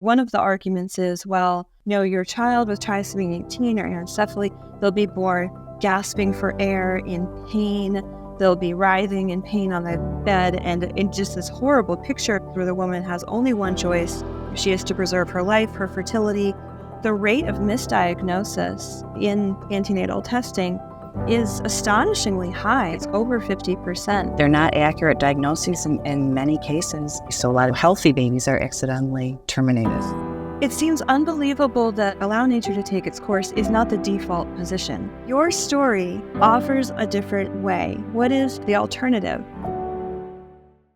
One of the arguments is, well, no, your child with trisomy 18 or anencephaly, they'll be born gasping for air, in pain. They'll be writhing in pain on the bed, and in just this horrible picture where the woman has only one choice. She is to preserve her life, her fertility. The rate of misdiagnosis in antenatal testing is astonishingly high. It's over 50%. They're not accurate diagnoses in many cases, so a lot of healthy babies are accidentally terminated. It seems unbelievable that allow nature to take its course is not the default position. Your story offers a different way. What is the alternative?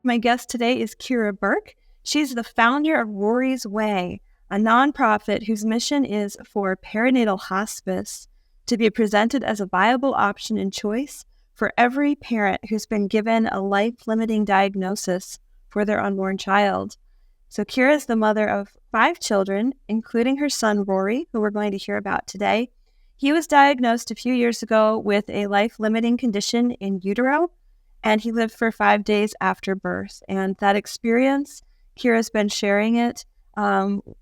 My guest today is Keara Burke. She's the founder of Rory's Way, a nonprofit whose mission is for perinatal hospice to be presented as a viable option and choice for every parent who's been given a life-limiting diagnosis for their unborn child. So Keara is the mother of 5 children, including her son, Rory, who we're going to hear about today. He was diagnosed a few years ago with a life-limiting condition in utero, and he lived for 5 days after birth. And that experience, Keara's been sharing it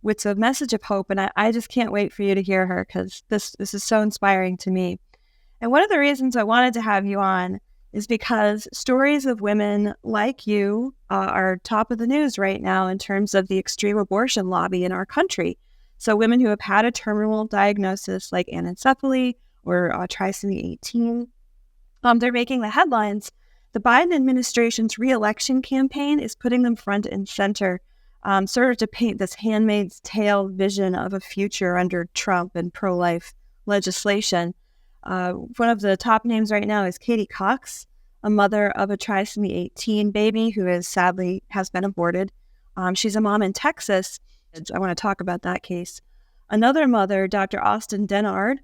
with a message of hope, and I just can't wait for you to hear her because this is so inspiring to me. And one of the reasons I wanted to have you on is because stories of women like you are top of the news right now in terms of the extreme abortion lobby in our country. So women who have had a terminal diagnosis like anencephaly or trisomy 18, they're making the headlines. The Biden administration's re-election campaign is putting them front and center, sort of to paint this Handmaid's Tale vision of a future under Trump and pro-life legislation. One of the top names right now is Katie Cox, a mother of a trisomy 18 baby who is sadly has been aborted. She's a mom in Texas. I want to talk about that case. Another mother, Dr. Austin Denard,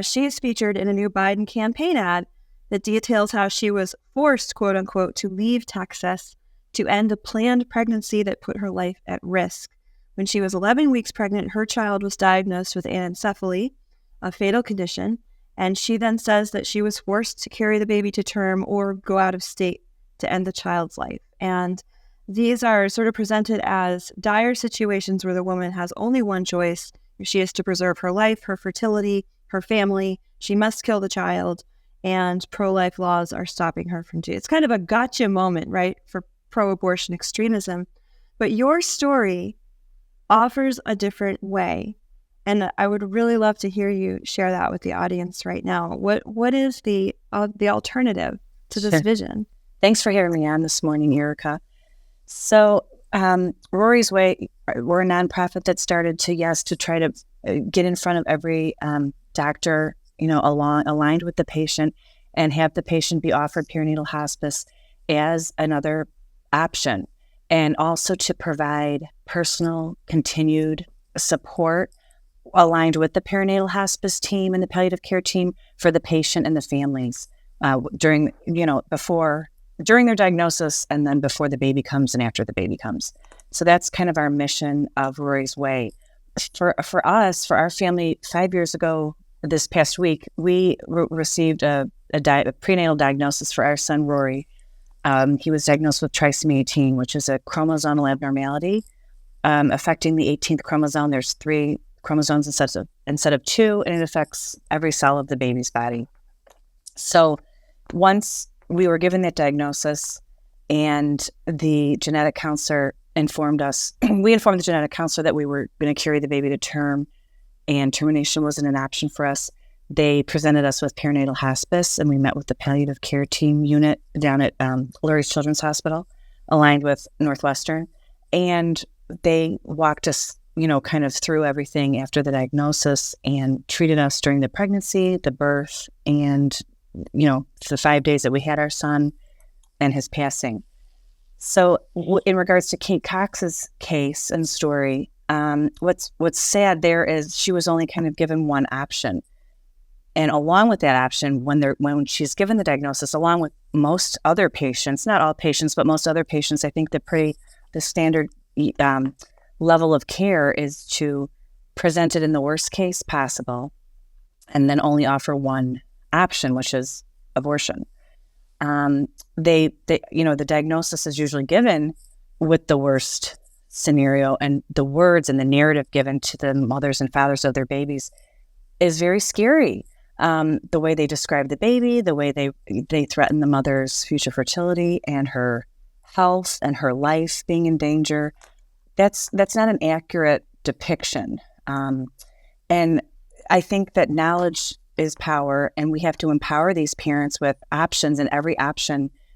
she is featured in a new Biden campaign ad that details how she was forced, quote unquote, to leave Texas to end a planned pregnancy that put her life at risk. When she was 11 weeks pregnant, her child was diagnosed with anencephaly, a fatal condition, and she then says that she was forced to carry the baby to term or go out of state to end the child's life. And these are sort of presented as dire situations where the woman has only one choice. She is to preserve her life, her fertility, her family. She must kill the child, and pro-life laws are stopping her from doing it. It's kind of a gotcha moment, right, for pro-abortion extremism. But your story offers a different way. And I would really love to hear you share that with the audience right now. What is the alternative to this vision? Thanks for having me on this morning, Erika. So Rory's Way, we're a nonprofit that started to try to get in front of every doctor, aligned with the patient, and have the patient be offered perinatal hospice as another option, and also to provide personal, continued support aligned with the perinatal hospice team and the palliative care team for the patient and the families during their diagnosis, and then before the baby comes and after the baby comes. So that's kind of our mission of Rory's Way. For us, for our family, 5 years ago, this past week, we received a prenatal diagnosis for our son, Rory. He was diagnosed with trisomy 18, which is a chromosomal abnormality affecting the 18th chromosome. There's 3 chromosomes instead of 2, and it affects every cell of the baby's body. So once we were given that diagnosis and the genetic counselor informed us, we informed the genetic counselor that we were going to carry the baby to term and termination wasn't an option for us. They presented us with perinatal hospice, and we met with the palliative care team unit down at Lurie Children's Hospital, aligned with Northwestern. And they walked us, kind of through everything after the diagnosis and treated us during the pregnancy, the birth, and, the 5 days that we had our son and his passing. So in regards to Kate Cox's case and story, what's sad there is she was only kind of given one option. And along with that option, when she's given the diagnosis, along with most other patients, not all patients, but most other patients, I think the standard level of care is to present it in the worst case possible, and then only offer one option, which is abortion. The diagnosis is usually given with the worst scenario, and the words and the narrative given to the mothers and fathers of their babies is very scary. The way they describe the baby, the way they threaten the mother's future fertility and her health and her life being in danger. That's not an accurate depiction. And I think that knowledge is power, and we have to empower these parents with options, and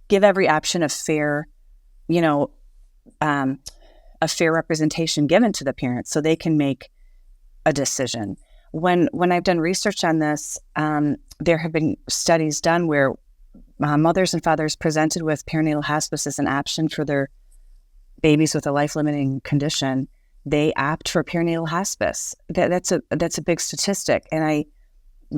give every option a fair, a fair representation given to the parents so they can make a decision. When I've done research on this, there have been studies done where mothers and fathers presented with perinatal hospice as an option for their babies with a life-limiting condition, they opt for perinatal hospice. That's a big statistic. And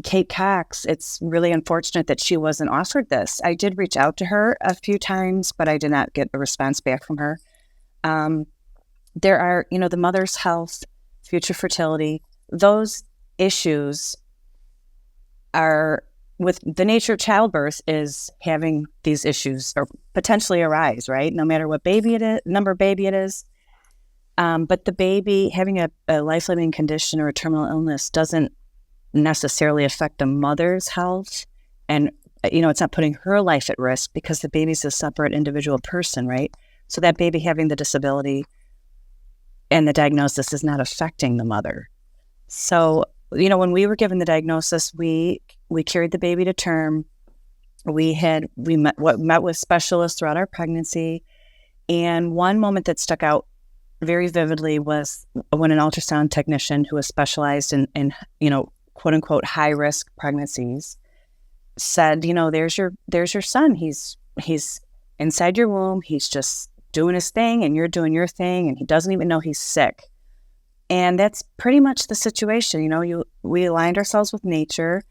Kate Cox, it's really unfortunate that she wasn't offered this. I did reach out to her a few times, but I did not get a response back from her. There are, the mother's health, future fertility, those issues are with the nature of childbirth is having these issues or potentially arise, right? No matter what number of baby it is. But the baby having a life-limiting condition or a terminal illness doesn't necessarily affect the mother's health. And, it's not putting her life at risk because the baby's a separate individual person, right? So that baby having the disability and the diagnosis is not affecting the mother. So, when we were given the diagnosis, we carried the baby to term. We met with specialists throughout our pregnancy. And one moment that stuck out very vividly was when an ultrasound technician who was specialized in quote unquote high risk pregnancies said, there's your son. He's inside your womb. He's just doing his thing and you're doing your thing, and he doesn't even know he's sick. And that's pretty much the situation. We aligned ourselves with nature,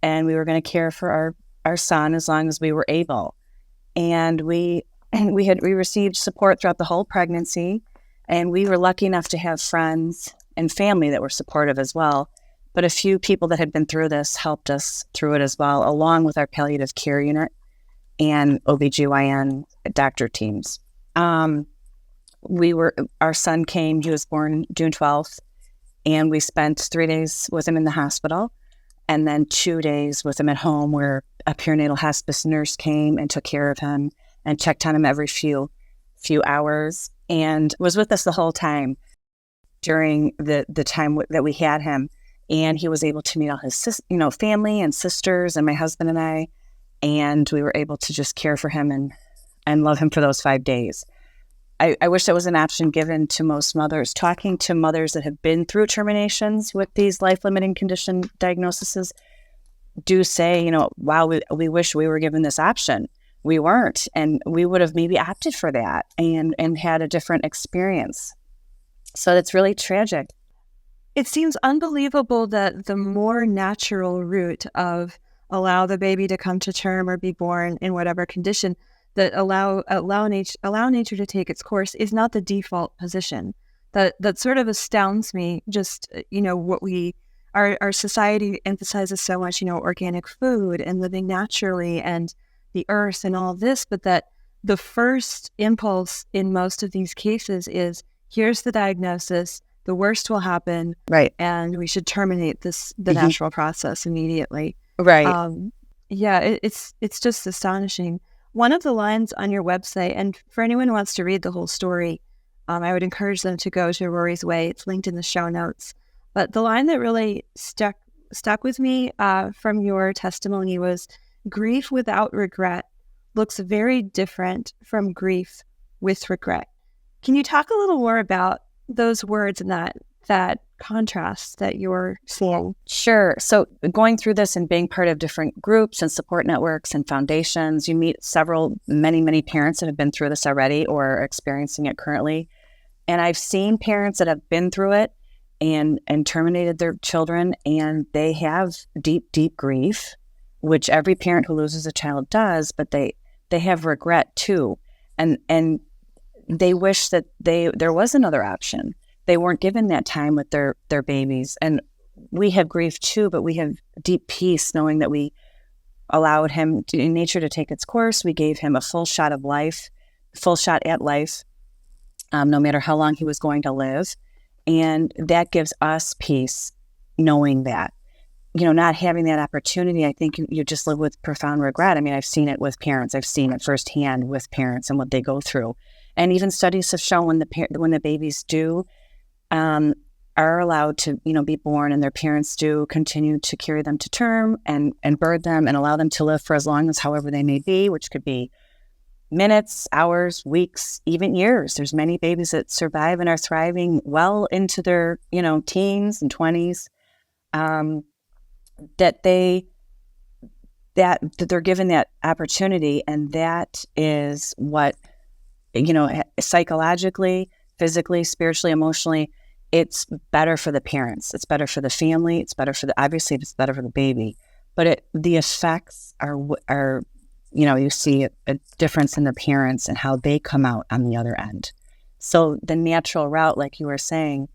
and we were going to care for our son as long as we were able. And we received support throughout the whole pregnancy, and we were lucky enough to have friends and family that were supportive as well. But a few people that had been through this helped us through it as well, along with our palliative care unit and OBGYN doctor teams. Our son came, he was born June 12th, and we spent 3 days with him in the hospital and then 2 days with him at home, where a perinatal hospice nurse came and took care of him and checked on him every few hours and was with us the whole time during the time that we had him. And he was able to meet all his family and sisters and my husband and I, and we were able to just care for him and love him for those 5 days. I wish that was an option given to most mothers. Talking to mothers that have been through terminations with these life-limiting condition diagnoses do say, wow, we wish we were given this option. We weren't, and we would have maybe opted for that and had a different experience. So that's really tragic. It seems unbelievable that the more natural route of allow the baby to come to term or be born in whatever condition, that allow nature to take its course is not the default position. That sort of astounds me. Just what our society emphasizes so much, organic food and living naturally and the earth and all this, but that the first impulse in most of these cases is, here's the diagnosis, the worst will happen, right, and we should terminate the natural process immediately. Right. It's just astonishing. One of the lines on your website, and for anyone who wants to read the whole story, I would encourage them to go to Rory's Way. It's linked in the show notes. But the line that really stuck with me from your testimony was, grief without regret looks very different from grief with regret. Can you talk a little more about those words and that contrast that you're seeing? Sure. So going through this and being part of different groups and support networks and foundations, you meet many parents that have been through this already or are experiencing it currently. And I've seen parents that have been through it and terminated their children, and they have deep grief, which every parent who loses a child does, but they have regret too. And they wish that there was another option. They weren't given that time with their babies. And we have grief too, but we have deep peace knowing that we allowed nature to take its course. We gave him a full shot at life. no matter how long he was going to live. And that gives us peace, knowing that, not having that opportunity. I think you just live with profound regret. I mean, I've seen it with parents. I've seen it firsthand with parents and what they go through. And even studies have shown when the babies do are allowed to, be born, and their parents do continue to carry them to term and birth them and allow them to live for as long as however they may be, which could be minutes, hours, weeks, even years. There's many babies that survive and are thriving well into their, teens and 20s, that they're given that opportunity. And that is what, psychologically, physically, spiritually, emotionally, it's better for the parents. It's better for the family. It's better for obviously it's better for the baby, but the effects are, you see a difference in the parents and how they come out on the other end. So the natural route, like you were saying,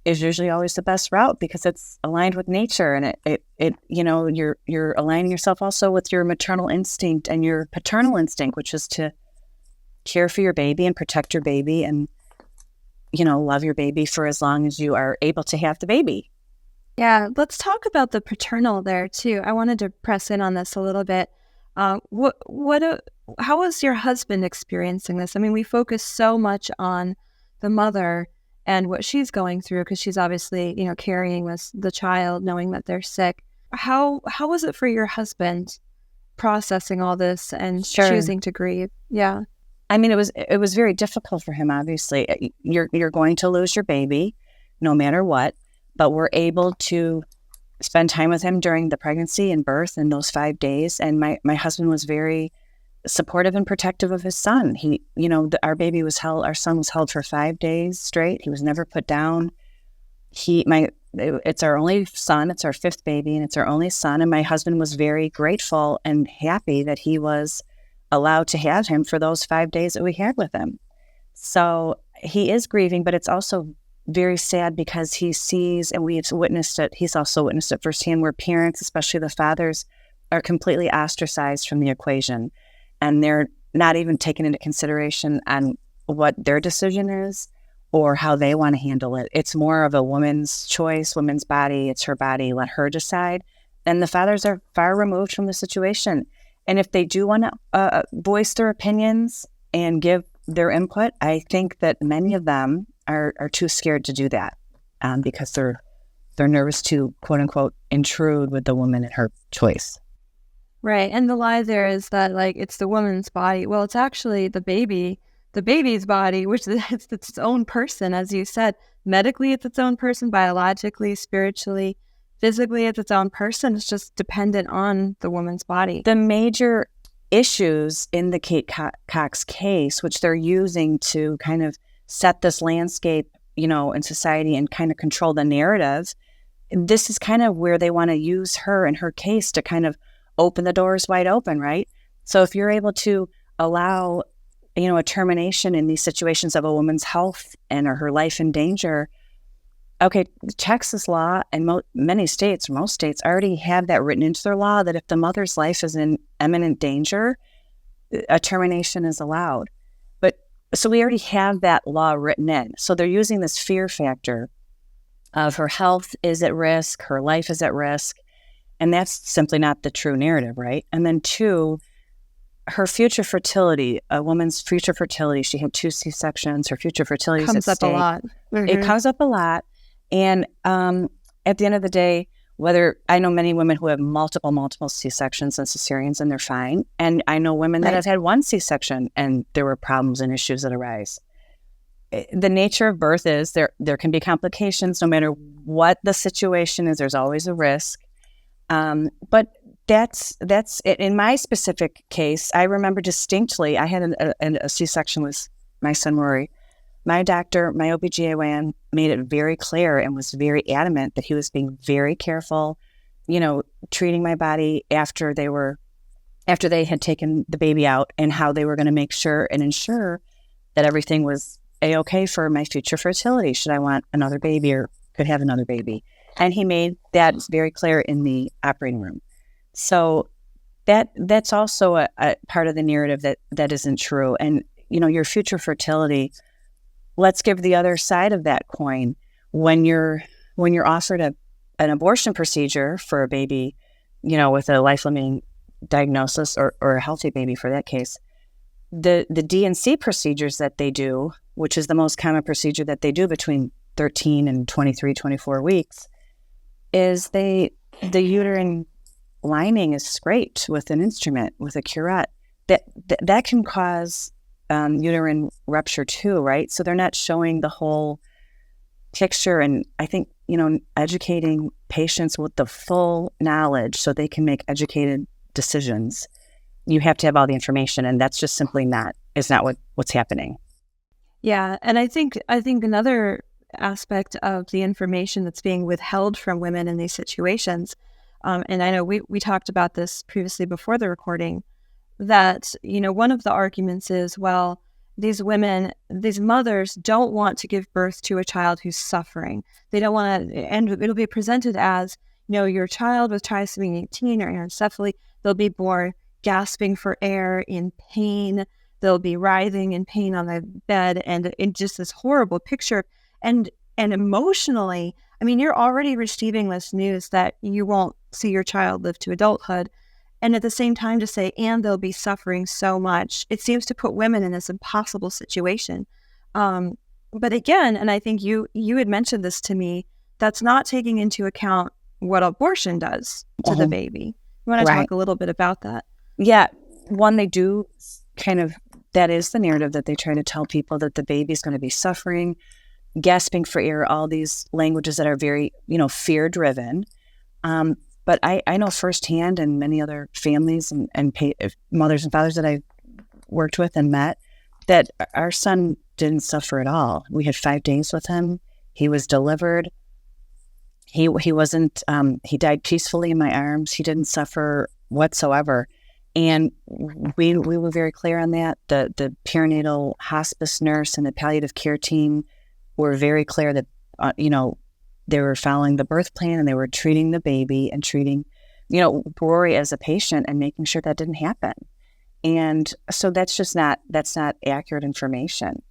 is usually always the best route because it's aligned with nature, and you're aligning yourself also with your maternal instinct and your paternal instinct, which is to care for your baby and protect your baby and, love your baby for as long as you are able to have the baby. Yeah, let's talk about the paternal there too. I wanted to press in on this a little bit. How was your husband experiencing this? I mean, we focus so much on the mother and what she's going through because she's obviously, carrying the child, knowing that they're sick. How was it for your husband processing all this and choosing to grieve? Yeah. I mean, it was very difficult for him. Obviously, you're going to lose your baby, no matter what. But we're able to spend time with him during the pregnancy and birth and those 5 days. And my husband was very supportive and protective of his son. He, our son was held for 5 days straight. He was never put down. It's our only son. It's our fifth baby, and it's our only son. And my husband was very grateful and happy that he was allowed to have him for those 5 days that we had with him. So he is grieving, but it's also very sad because he sees, and we've witnessed it, he's also witnessed it firsthand, where parents, especially the fathers, are completely ostracized from the equation. And they're not even taken into consideration on what their decision is or how they want to handle it. It's more of a woman's choice, woman's body, it's her body, let her decide. And the fathers are far removed from the situation. And if they do want to voice their opinions and give their input, I think that many of them are too scared to do that because they're nervous to, quote unquote, intrude with the woman and her choice. Right. And the lie there is that it's the woman's body. Well, it's actually the baby's body, which it's its own person, as you said. Medically, it's its own person. Biologically, spiritually, physically, it's its own person. It's just dependent on the woman's body. The major issues in the Kate Cox case, which they're using to kind of set this landscape, in society and kind of control the narrative, this is kind of where they want to use her and her case to kind of open the doors wide open, right? So if you're able to allow, a termination in these situations of a woman's health and or her life in danger, okay, Texas law and most states already have that written into their law that if the mother's life is in imminent danger, a termination is allowed. So we already have that law written in. So they're using this fear factor of her health is at risk, her life is at risk, and that's simply not the true narrative, right? And then two, her future fertility, a woman's future fertility, she had 2 C-sections, her future fertility is at stake. Comes up a lot. Mm-hmm. It comes up a lot. And at the end of the day, whether I know many women who have multiple C-sections and cesareans and they're fine. And I know women that have had 1 C-section and there were problems and issues that arise. The nature of birth is there can be complications no matter what the situation is. There's always a risk. But that's it. In my specific case, I remember distinctly, I had a C-section with my son, Rory. My doctor, my OBGYN, made it very clear and was very adamant that he was being very careful, treating my body after they had taken the baby out and how they were going to make sure and ensure that everything was A-okay for my future fertility, should I want another baby or could have another baby. And he made that very clear in the operating room. So that's also a part of the narrative that isn't true. And, your future fertility, let's give the other side of that coin. When you're offered an abortion procedure for a baby, with a life-limiting diagnosis, or a healthy baby for that case, the D&C procedures that they do, which is the most common procedure that they do between 13 and 23, 24 weeks, is the uterine lining is scraped with an instrument, with a curette. That can cause uterine rupture too, right? So they're not showing the whole picture. And I think, educating patients with the full knowledge so they can make educated decisions. You have to have all the information, and that's just simply not what's happening. Yeah, and I think another aspect of the information that's being withheld from women in these situations, and I know we talked about this previously before the recording, that, one of the arguments is, well, these mothers don't want to give birth to a child who's suffering. They don't want to, and it'll be presented as, your child with trisomy 18 or anencephaly, they'll be born gasping for air, in pain. They'll be writhing in pain on the bed, and in just this horrible picture. And emotionally, you're already receiving this news that you won't see your child live to adulthood. And at the same time to say, and they'll be suffering so much, it seems to put women in this impossible situation. But again, and I think you had mentioned this to me, that's not taking into account what abortion does to the baby. You want to talk a little bit about that? Yeah. One, they do kind of, that is the narrative that they try to tell people, that the baby's going to be suffering, gasping for air, all these languages that are very, fear-driven. But I know firsthand, and many other families and mothers and fathers that I've worked with and met, that our son didn't suffer at all. We had 5 days with him. He was delivered. He wasn't, he died peacefully in my arms. He didn't suffer whatsoever. And we were very clear on that. The perinatal hospice nurse and the palliative care team were very clear that, they were following the birth plan, and they were treating the baby and treating, Rory as a patient, and making sure that didn't happen. And so that's not accurate information.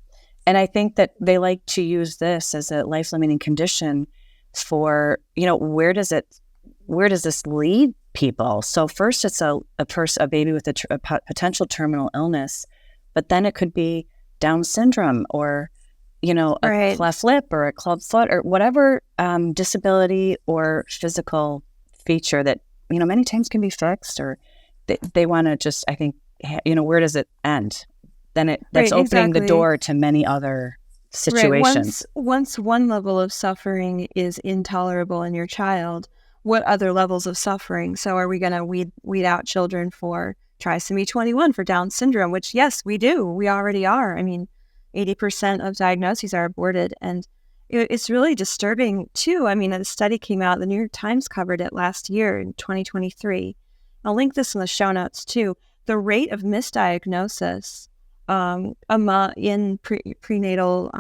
And I think that they like to use this as a life-limiting condition for, where does this lead people? So first it's a baby with a potential terminal illness, but then it could be Down syndrome, or a cleft lip, or a club foot, or whatever disability or physical feature that, many times can be fixed, or they want to just, I think, where does it end? Then that's opening the door to many other situations. Once one level of suffering is intolerable in your child, what other levels of suffering? So are we going to weed out children for trisomy 21, for Down syndrome, which, yes, we do. We already are. 80% of diagnoses are aborted. And it's really disturbing, too. A study came out, the New York Times covered it last year in 2023. I'll link this in the show notes, too. The rate of misdiagnosis in prenatal,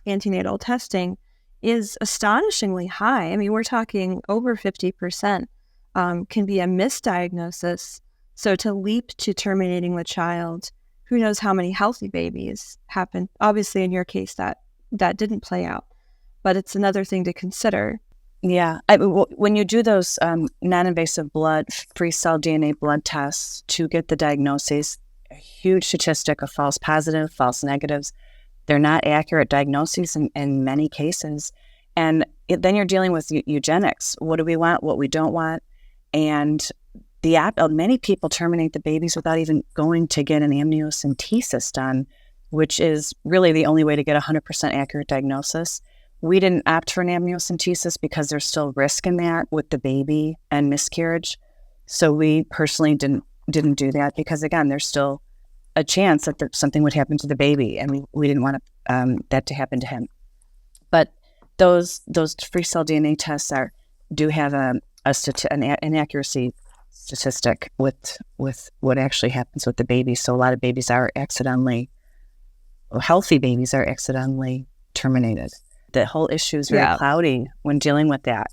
antenatal testing is astonishingly high. We're talking over 50% can be a misdiagnosis. So to leap to terminating the child, who knows how many healthy babies happen. Obviously, in your case, that didn't play out, but it's another thing to consider. Yeah. When you do those non-invasive free cell DNA blood tests to get the diagnosis, a huge statistic of false positive, false negatives. They're not accurate diagnoses in many cases. And then you're dealing with eugenics. What do we want? What we don't want? And many people terminate the babies without even going to get an amniocentesis done, which is really the only way to get 100% accurate diagnosis. We didn't opt for an amniocentesis because there's still risk in that with the baby and miscarriage. So we personally didn't do that because, again, there's still a chance that something would happen to the baby, and we didn't want that to happen to him. But those free cell DNA tests do have an accuracy statistic with what actually happens with the baby. So a lot of babies healthy babies are accidentally terminated. The whole issue is very cloudy when dealing with that.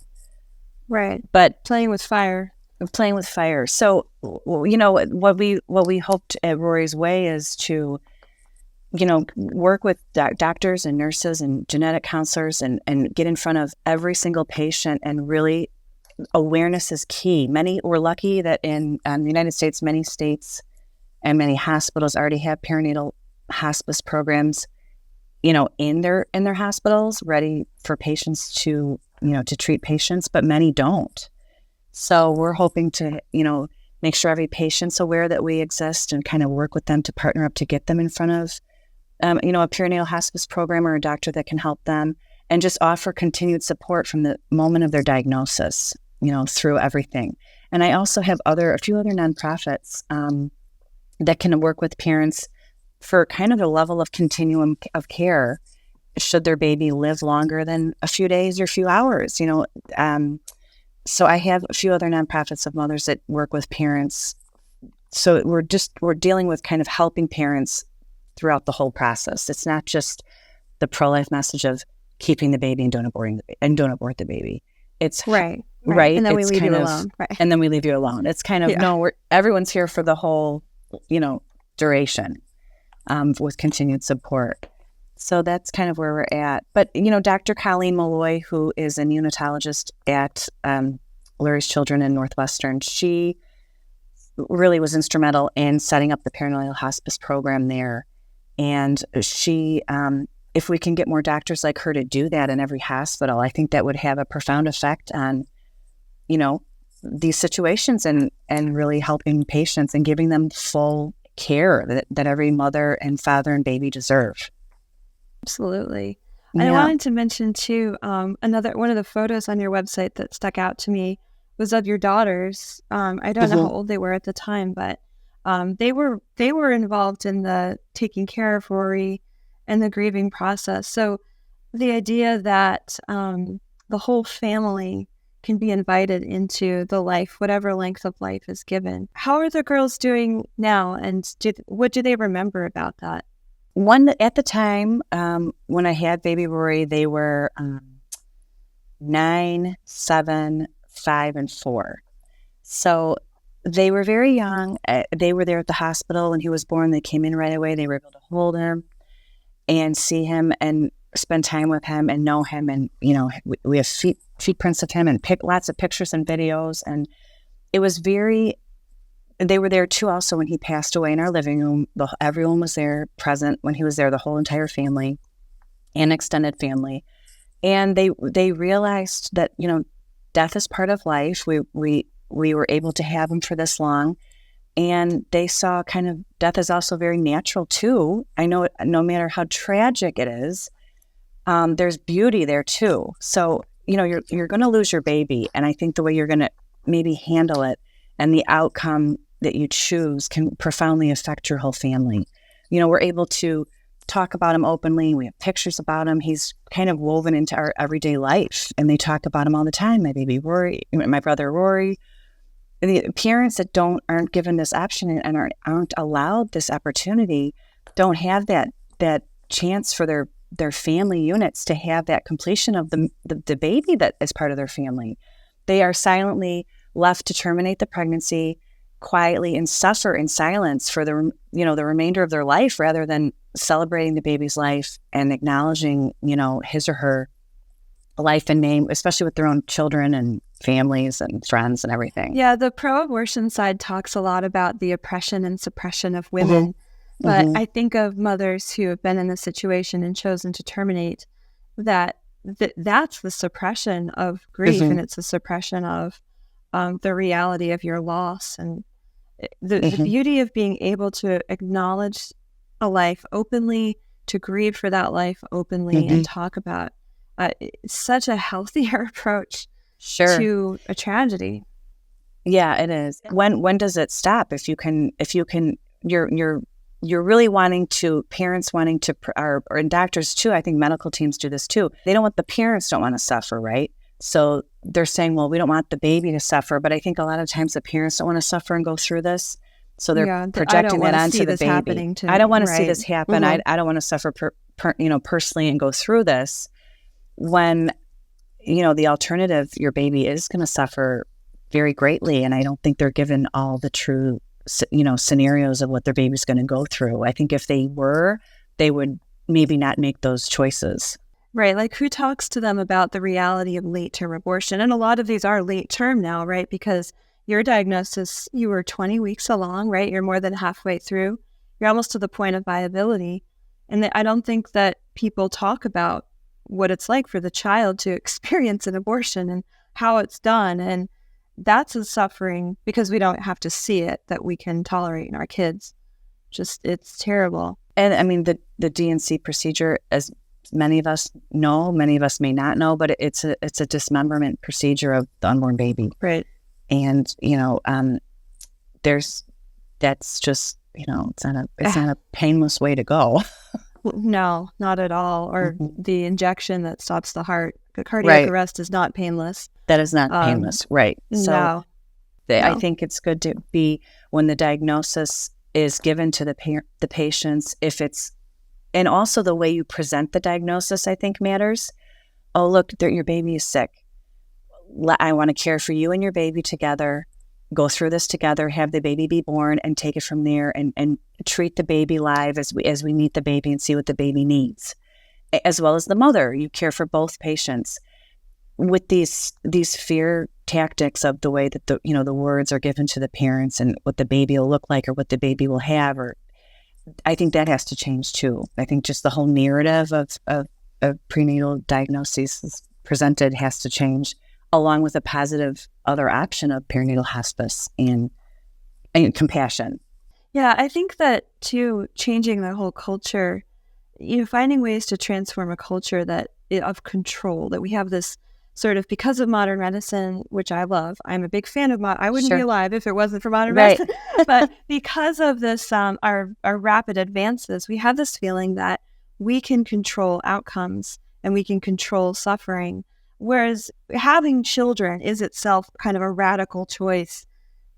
Right. But playing with fire. So, what we hoped at Rory's Way is to work with doctors and nurses and genetic counselors and get in front of every single patient. And really, awareness is key. We're lucky that in the United States, many states and many hospitals already have perinatal hospice programs, in their hospitals, ready for patients to treat patients, but many don't. So we're hoping to, make sure every patient's aware that we exist and kind of work with them to partner up to get them in front of, a perinatal hospice program or a doctor that can help them, and just offer continued support from the moment of their diagnosis, through everything. And I also have a few other nonprofits that can work with parents for kind of a level of continuum of care should their baby live longer than a few days or a few hours, So I have a few other nonprofits of mothers that work with parents. So we're dealing with kind of helping parents throughout the whole process. It's not just the pro-life message of keeping the baby and don't abort the baby. It's right. And then we leave you alone. Right. And then we leave you alone. It's kind of, everyone's here for the whole, duration, with continued support. So that's kind of where we're at. But, Dr. Colleen Malloy, who is a neonatologist at Larry's Children in Northwestern, she really was instrumental in setting up the perinatal hospice program there. And she, if we can get more doctors like her to do that in every hospital, I think that would have a profound effect on, these situations and really helping patients and giving them full care that every mother and father and baby deserve. Absolutely. And I wanted to mention too, another one of the photos on your website that stuck out to me was of your daughters. I don't know how old they were at the time, but they were involved in the taking care of Rory and the grieving process. So the idea that the whole family can be invited into the life, whatever length of life is given. How are the girls doing now, and what do they remember about that? At the time when I had baby Rory, they were 9, 7, 5, and 4. So they were very young. They were there at the hospital when he was born. They came in right away. They were able to hold him and see him and spend time with him and know him. And, we have feet prints of him and lots of pictures and videos. And it was they were there too also when he passed away in our living room. Everyone was there present when he was there, the whole entire family and extended family. And they realized that, death is part of life. We were able to have him for this long. And they saw kind of death is also very natural too. I know no matter how tragic it is, there's beauty there too. So, you're going to lose your baby. And I think the way you're going to maybe handle it and the outcome that you choose can profoundly affect your whole family. We're able to talk about him openly. We have pictures about him. He's kind of woven into our everyday life. And they talk about him all the time. My baby Rory, my brother Rory. The parents that aren't given this option and aren't allowed this opportunity don't have that chance for their family units to have that completion of the baby that is part of their family. They are silently left to terminate the pregnancy quietly and suffer in silence for the remainder of their life, rather than celebrating the baby's life and acknowledging, his or her life and name, especially with their own children and families and friends and everything. Yeah, the pro-abortion side talks a lot about the oppression and suppression of women. But I think of mothers who have been in this situation and chosen to terminate, that's the suppression of grief, and it's a suppression of the reality of your loss. And the beauty of being able to acknowledge a life openly, to grieve for that life openly, and talk about such a healthier approach to a tragedy. Yeah, it is. When does it stop? If you can, you're really parents wanting to, or doctors too, I think medical teams do this too. The parents don't want to suffer, right? So they're saying, well, we don't want the baby to suffer, but I think a lot of times the parents don't want to suffer and go through this. So they're projecting that onto the baby. I don't want to see this happen. I don't want to suffer personally and go through this, when, the alternative, your baby is going to suffer very greatly. And I don't think they're given all the true, scenarios of what their baby's going to go through. I think if they were, they would maybe not make those choices. Right. Like, who talks to them about the reality of late-term abortion? And a lot of these are late-term now, right? Because your diagnosis, you were 20 weeks along, right? You're more than halfway through. You're almost to the point of viability. And I don't think that people talk about what it's like for the child to experience an abortion and how it's done. And that's a suffering, because we don't have to see it, that we can tolerate in our kids. Just, it's terrible. And I mean, the D&C procedure, as many of us know, many of us may not know, but it's a dismemberment procedure of the unborn baby. Right. And, that's just, it's not a painless way to go. No, not at all. Or the injection that stops the heart. The cardiac arrest is not painless. That is not painless. Right. So I think it's good to be, when the diagnosis is given to the patients, and also the way you present the diagnosis, I think, matters. Oh, look, your baby is sick. I want to care for you and your baby together, go through this together, have the baby be born, and take it from there, and treat the baby live as we meet the baby and see what the baby needs. As well as the mother, you care for both patients. With these fear tactics of the way that the words are given to the parents and what the baby will look like or what the baby will have, I think that has to change too. I think just the whole narrative of prenatal diagnoses presented has to change, along with a positive other option of perinatal hospice and compassion. Yeah, I think that too, changing the whole culture, finding ways to transform a culture of control, that we have this sort of, because of modern medicine, which I love. I'm a big fan of I wouldn't be alive if it wasn't for modern medicine. But because of this, our rapid advances, we have this feeling that we can control outcomes and we can control suffering. Whereas having children is itself kind of a radical choice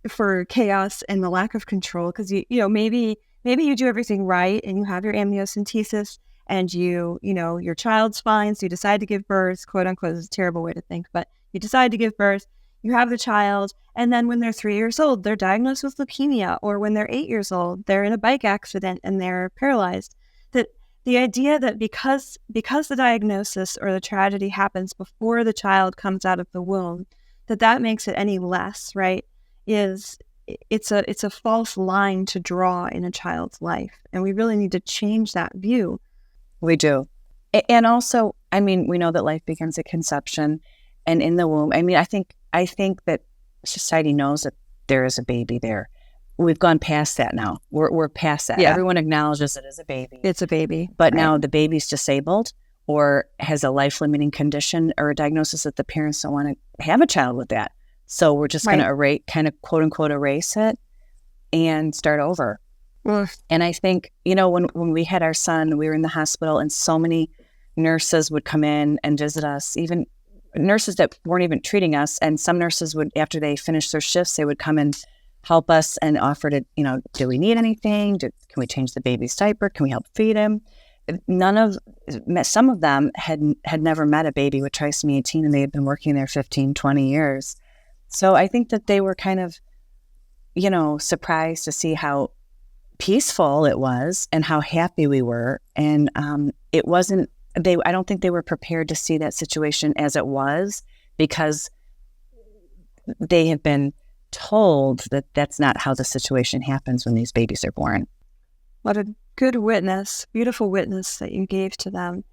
for chaos and the lack of control. Because maybe you do everything right and you have your amniocentesis, and your child's fine, so you decide to give birth, quote unquote. Is a terrible way to think, but you decide to give birth, you have the child, and then when they're 3 years old, they're diagnosed with leukemia, or when they're 8 years old, they're in a bike accident and they're paralyzed. That the idea that because the diagnosis or the tragedy happens before the child comes out of the womb, that makes it any less, right, it's a false line to draw in a child's life. And we really need to change that view. We do. And also, I mean, we know that life begins at conception and in the womb. I mean, I think that society knows that there is a baby there. We've gone past that now. We're past that. Yeah. Everyone acknowledges it is a baby. It's a baby. But now the baby's disabled or has a life-limiting condition or a diagnosis that the parents don't want to have a child with that. So we're just going to quote-unquote erase it and start over. And I think, when we had our son, we were in the hospital and so many nurses would come in and visit us, even nurses that weren't even treating us. And some nurses would, after they finished their shifts, they would come and help us and offer to, do we need anything? Can we change the baby's diaper? Can we help feed him? Some of them had never met a baby with trisomy 18 and they had been working there 15, 20 years. So I think that they were kind of, surprised to see how peaceful it was and how happy we were. And it wasn't, I don't think they were prepared to see that situation as it was, because they have been told that that's not how the situation happens when these babies are born. What a good witness, beautiful witness that you gave to them.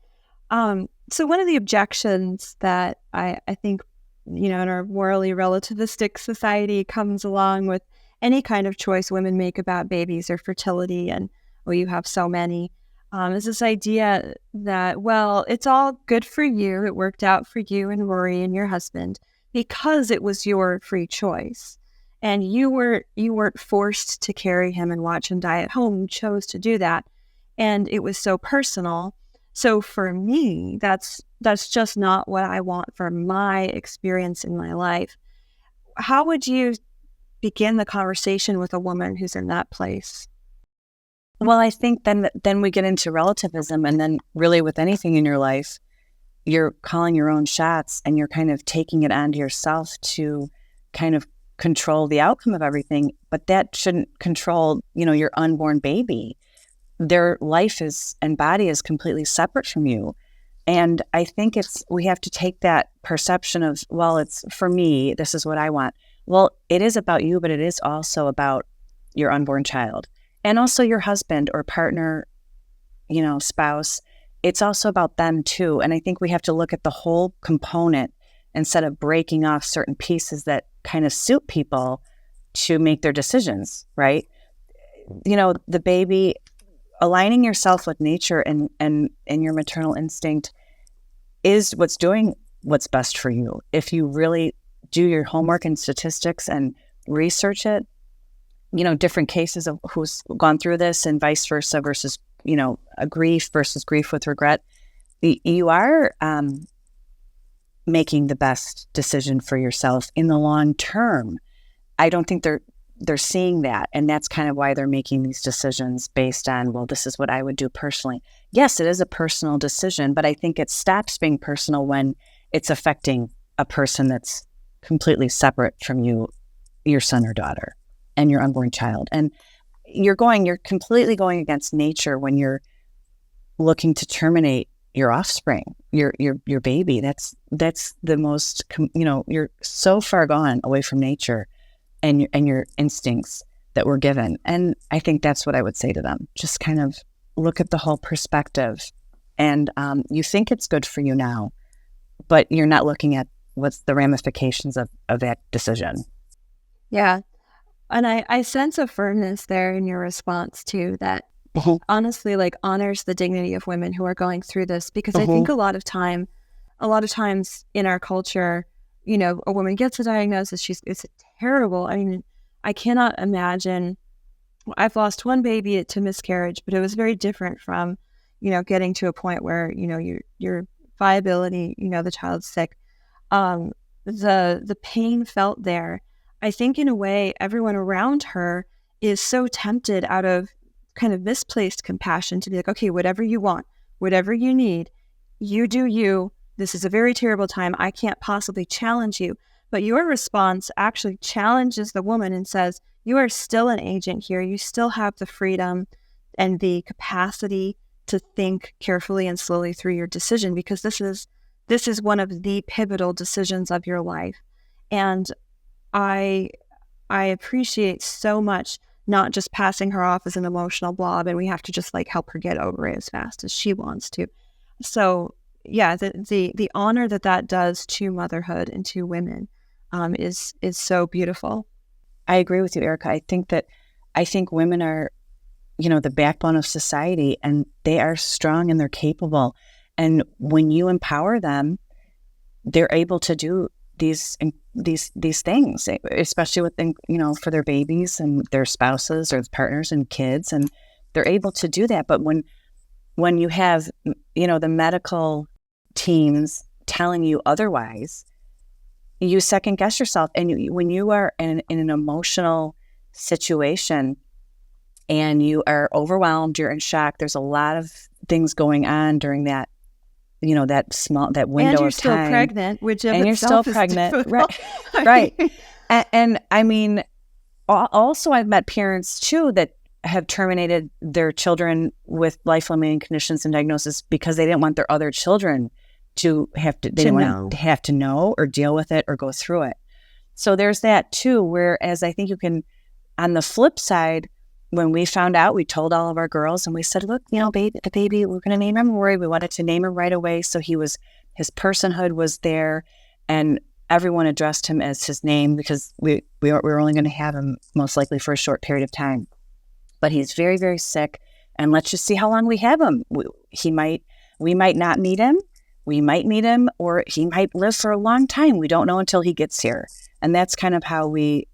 So one of the objections that I think, in our morally relativistic society comes along with any kind of choice women make about babies or fertility, and you have so many, is this idea that, well, it's all good for you. It worked out for you and Rory and your husband because it was your free choice. And you weren't forced to carry him and watch him die at home. You chose to do that. And it was so personal. So for me, that's just not what I want for my experience in my life. How would you begin the conversation with a woman who's in that place? Well, I think then we get into relativism, and then really with anything in your life, you're calling your own shots and you're kind of taking it onto yourself to kind of control the outcome of everything. But that shouldn't control, your unborn baby. their life is and body is completely separate from you. And I think we have to take that perception of, well, it's for me, this is what I want. Well, it is about you, but it is also about your unborn child and also your husband or partner, spouse. It's also about them too. And I think we have to look at the whole component instead of breaking off certain pieces that kind of suit people to make their decisions, right? The baby, aligning yourself with nature and your maternal instinct is what's best for you. If you really do your homework and statistics and research it, different cases of who's gone through this and vice versa versus, a grief versus grief with regret, you are making the best decision for yourself in the long term. I don't think they're seeing that. And that's kind of why they're making these decisions based on, well, this is what I would do personally. Yes, it is a personal decision, but I think it stops being personal when it's affecting a person that's completely separate from you, your son or daughter, and your unborn child. And you're completely going against nature when you're looking to terminate your offspring, your baby. That's the most, you're so far gone away from nature and your instincts that were given. And I think that's what I would say to them. Just kind of look at the whole perspective. And you think it's good for you now, but you're not looking at what's the ramifications of that decision. Yeah. And I sense a firmness there in your response too, that honestly honors the dignity of women who are going through this, because I think a lot of times in our culture, a woman gets a diagnosis, it's terrible. I mean, I cannot imagine. I've lost one baby to miscarriage, but it was very different from, getting to a point where, your viability, the child's sick. The pain felt there. I think in a way, everyone around her is so tempted out of kind of misplaced compassion to be like, okay, whatever you want, whatever you need, you do you. This is a very terrible time. I can't possibly challenge you. But your response actually challenges the woman and says, you are still an agent here. You still have the freedom and the capacity to think carefully and slowly through your decision, because this is one of the pivotal decisions of your life. And I appreciate so much not just passing her off as an emotional blob and we have to just help her get over it as fast as she wants to. So yeah, the honor that does to motherhood and to women is so beautiful. I agree with you, Erika. I think women are, the backbone of society, and they are strong and they're capable. And when you empower them, they're able to do these things, especially with, for their babies and their spouses or partners and kids, and they're able to do that. But when you have, the medical teams telling you otherwise, you second guess yourself. And when you are in an emotional situation and you are overwhelmed, you're in shock, there's a lot of things going on during that, that window of time. And you're still pregnant, which of and you're still itself is pregnant, difficult. right? And I mean, also I've met parents too that have terminated their children with life-limiting conditions and diagnosis because they didn't want their other children to have to, they didn't want to have to know or deal with it or go through it. So there's that too, whereas I think you can, on the flip side, when we found out, we told all of our girls and we said, look, the baby, we're going to name him Rory. We wanted to name him right away. So his personhood was there, and everyone addressed him as his name because we were only going to have him most likely for a short period of time. But he's very, very sick, and let's just see how long we have him. We might not meet him. We might meet him, or he might live for a long time. We don't know until he gets here. And that's kind of how we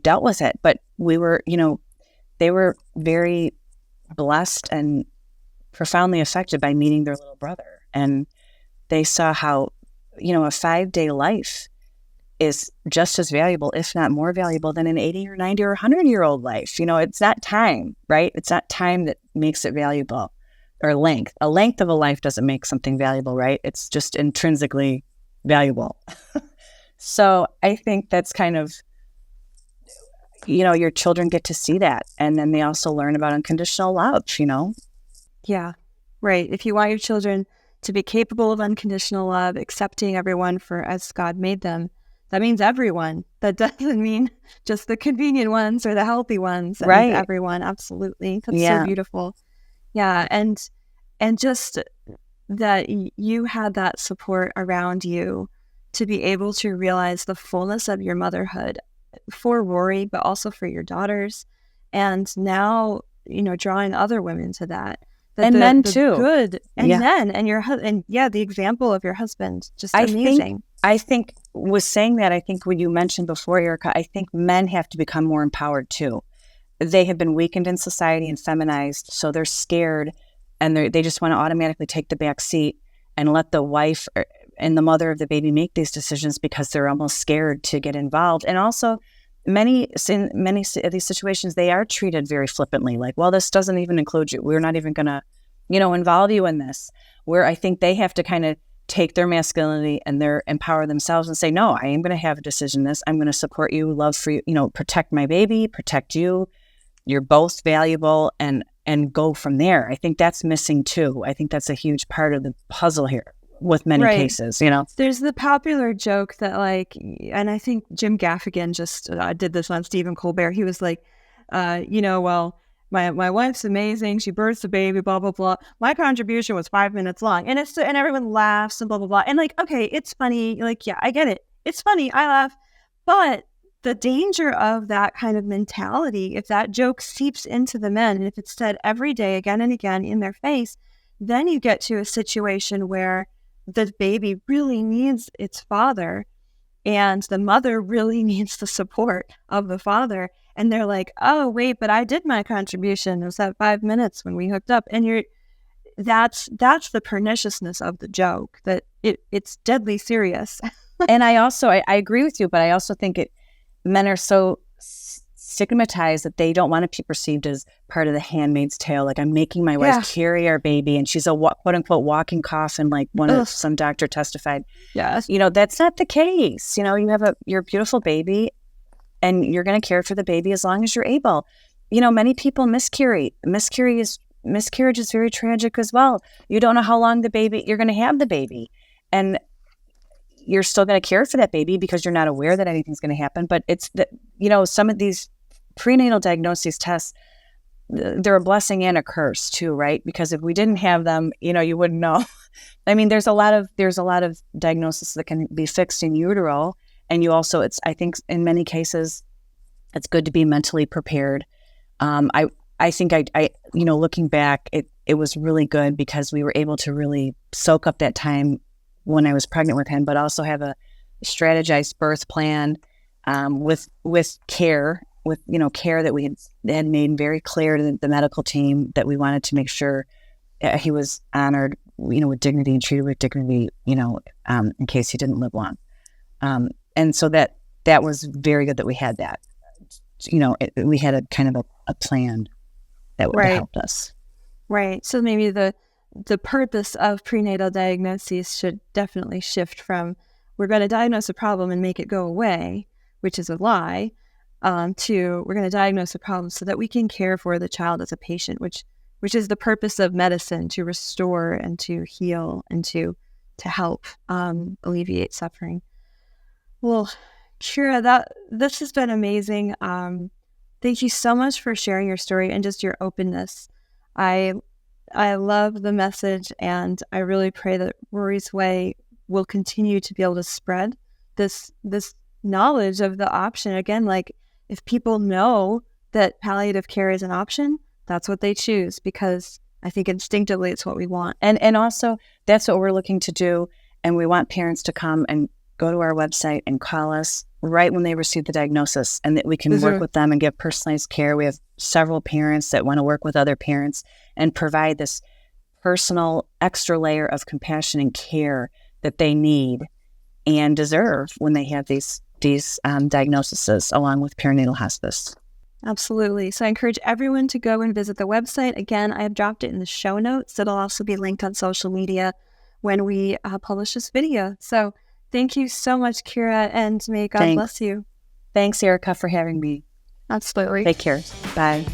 dealt with it. But we were, they were very blessed and profoundly affected by meeting their little brother. And they saw how, a 5-day life is just as valuable, if not more valuable, than an 80 or 90 or 100-year-old life. It's not time, right? It's not time that makes it valuable, or length. A length of a life doesn't make something valuable, right? It's just intrinsically valuable. So I think that's kind of, your children get to see that. And then they also learn about unconditional love, Yeah, right. If you want your children to be capable of unconditional love, accepting everyone for as God made them, that means everyone. That doesn't mean just the convenient ones or the healthy ones. That means Right. everyone. Absolutely. That's so Yeah. beautiful. Yeah. And just that you had that support around you to be able to realize the fullness of your motherhood for Rory, but also for your daughters. And now, drawing other women to that. That And men the too. good and Yeah. men and your husband, and yeah, the example of your husband, just I amazing. think was saying that, I think when you mentioned before, Erika, I think men have to become more empowered too. They have been weakened in society and feminized, so they're scared, and they just want to automatically take the back seat and let the wife and the mother of the baby make these decisions because they're almost scared to get involved. And also, in many of these situations, they are treated very flippantly, like, well, this doesn't even include you. We're not even going to, involve you in this. Where I think they have to kind of take their masculinity and empower themselves and say, no, I am going to have a decision in this. I'm going to support you, love for you, protect my baby, protect you. You're both valuable, and go from there. I think that's missing too. I think that's a huge part of the puzzle here with many cases, There's the popular joke that and I think Jim Gaffigan just did this on Stephen Colbert. He was like, well, my wife's amazing. She births a baby, blah, blah, blah. My contribution was 5 minutes long. And and everyone laughs and blah, blah, blah. And okay, it's funny. Yeah, I get it. It's funny. I laugh. But the danger of that kind of mentality, if that joke seeps into the men, and if it's said every day again and again in their face, then you get to a situation where the baby really needs its father and the mother really needs the support of the father. And they're like, oh, wait, but I did my contribution. It was that 5 minutes when we hooked up. And that's the perniciousness of the joke, that it's deadly serious. And I agree with you, but I also think men are so stigmatized that they don't want to be perceived as part of the Handmaid's Tale. Like, I'm making my wife carry our baby, and she's a quote unquote walking coffin, like some doctor testified. Yes. That's not the case. You have your beautiful baby, and you're going to care for the baby as long as you're able. Many people miscarry. Miscarriage is very tragic as well. You don't know how long you're going to have the baby, and you're still going to care for that baby because you're not aware that anything's going to happen. But it's some of these prenatal diagnosis tests, they're a blessing and a curse too, right? Because if we didn't have them, you wouldn't know. I mean, there's a lot of diagnosis that can be fixed in utero, and I think in many cases, it's good to be mentally prepared. I think looking back, it was really good because we were able to really soak up that time when I was pregnant with him, but also have a strategized birth plan with care. With care that we had made very clear to the medical team that we wanted to make sure he was honored, with dignity and treated with dignity, in case he didn't live long. And so that was very good that we had that. We had a kind of a plan that would have helped us. Right. So maybe the purpose of prenatal diagnoses should definitely shift from we're going to diagnose a problem and make it go away, which is a lie, to we're going to diagnose a problem so that we can care for the child as a patient, which is the purpose of medicine, to restore and to heal and to help alleviate suffering. Well, Keara, this has been amazing. Thank you so much for sharing your story and just your openness. I love the message, and I really pray that Rory's Way will continue to be able to spread this knowledge of the option. Again, if people know that palliative care is an option, that's what they choose, because I think instinctively it's what we want. And also, that's what we're looking to do. And we want parents to come and go to our website and call us right when they receive the diagnosis, and that we can work with them and give personalized care. We have several parents that want to work with other parents and provide this personal extra layer of compassion and care that they need and deserve when they have these diagnoses, along with perinatal hospice. Absolutely. So I encourage everyone to go and visit the website. Again, I have dropped it in the show notes. It'll also be linked on social media when we publish this video. So thank you so much, Keara, and may God bless you. Thanks, Erika, for having me. Absolutely. Take care. Bye.